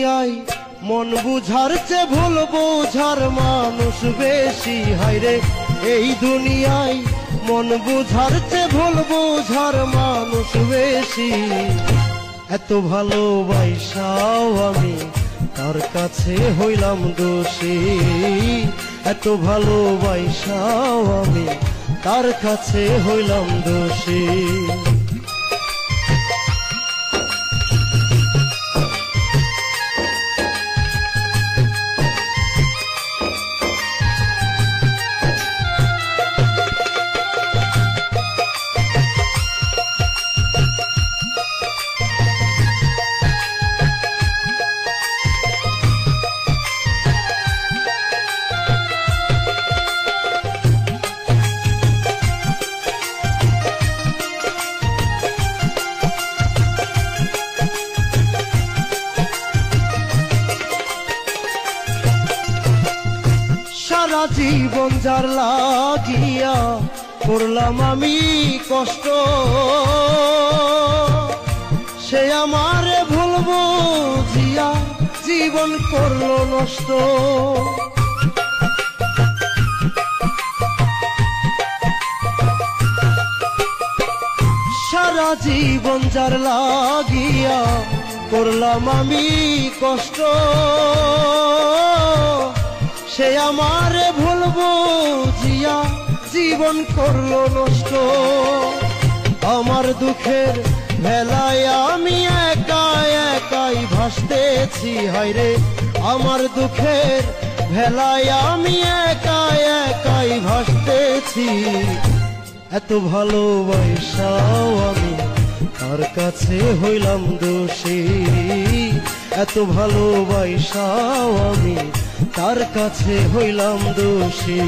দুনিয়ায় মন বুঝার চেয়ে ভুল বোঝার মানুষ বেশি। হায়রে এই দুনিয়ায় মন বুঝার চেয়ে ভুল বোঝার মানুষ বেশি। এত ভালোবাসাও আমি তার কাছে হইলাম দোষী। এত ভালোবাসাও আমি তার কাছে হইলাম দোষী। সারা জীবন যার লাগিয়া করলাম আমি কষ্ট, সে আমারে ভুল বুঝিয়া জীবন করলো নষ্ট। সারা জীবন যার লাগিয়া করলাম আমি কষ্ট, সে আমারে ভুল বুঝিয়া জীবন করলো নষ্ট। আমার দুঃখের ভেলায় আমি একাই একাই ভাসতেছি। হায়রে আমার দুঃখের ভেলায় আমি একাই একাই ভাসতেছি। এত ভালোবাসাও আমি তার কাছে হইলাম দোষী। এত ভালোবাসাও আমি তার কাছে হইলাম দোষী।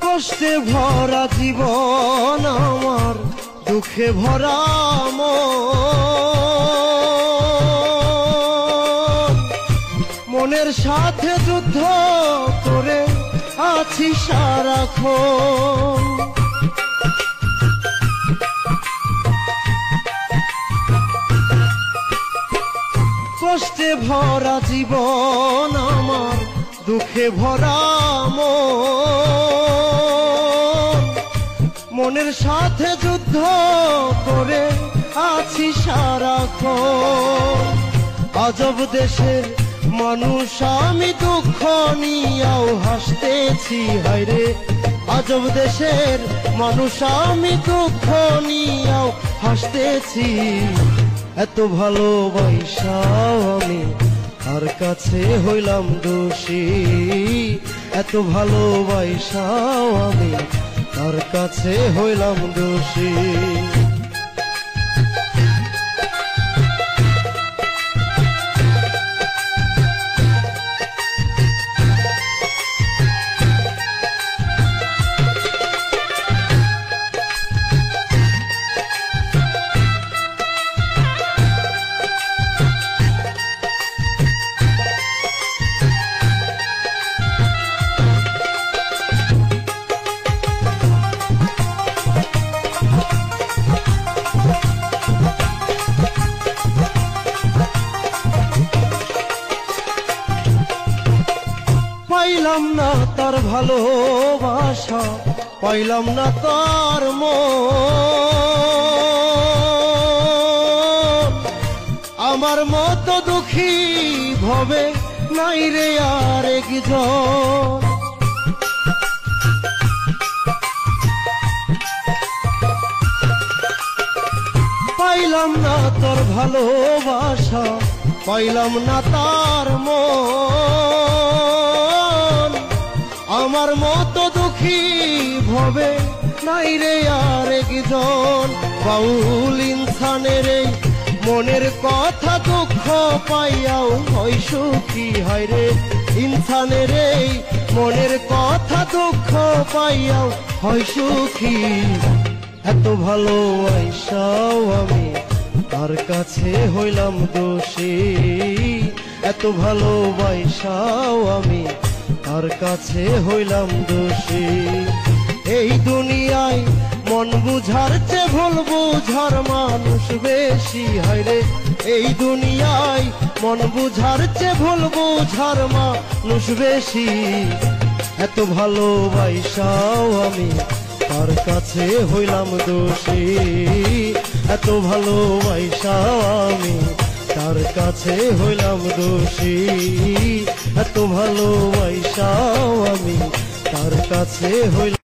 কষ্টে ভরা জীবন আমার, দুঃখে ভরা মনের সাথে যুদ্ধ করে আছি সারাক্ষণ। কষ্টে ভরা জীবন আমার, দুঃখে ভরা মনের সাথে যুদ্ধ করে আছি সারাক্ষণ। আজব দেশের মানুষ আমি, দুঃখ নিয়াও হাসতেছি। হায়রে আজব দেশের মানুষ আমি, দুঃখ নিয়াও হাসতেছি। এত ভালোবাসাও আমি তার কাছে হইলাম দোষী। এত ভালোবাসাও আমি তার কাছে হইলাম দোষী। পাইলাম না তার ভালোবাসা, পাইলাম না তার মন। আমার মতো দুঃখী ভবে নাই রে আর একজন। পাইলাম না তোর ভালোবাসা, পাইলাম না তার মন। আমার মতো দুঃখী ভবে নাই রে আর একজন। বাউল ইনসানের এই মনের কথা দুঃখ পাইয়াও হয় সুখী, হয় রে ইনসানের এই মনের কথা দুঃখ পাইয়াও হয় সুখী। এত ভালোবাসাও আমি তার কাছে হইলাম দোষী, এত ভালোবাসাও আমি তার কাছে হইলাম দোষী। এই দুনিয়ায় মন বুঝার চেয়ে ভুল বুঝার মানুষ বেশি, হয় রে এই দুনিয়ায় মন বুঝার চেয়ে ভুল বুঝার মানুষ বেশি। এত ভালোবাসাও আমি তার কাছে হইলাম দোষী, এত ভালোবাসাও আমি তার কাছে হইলাম দোষী, এত ভালোবাসাও আমি তার কাছে হইলাম।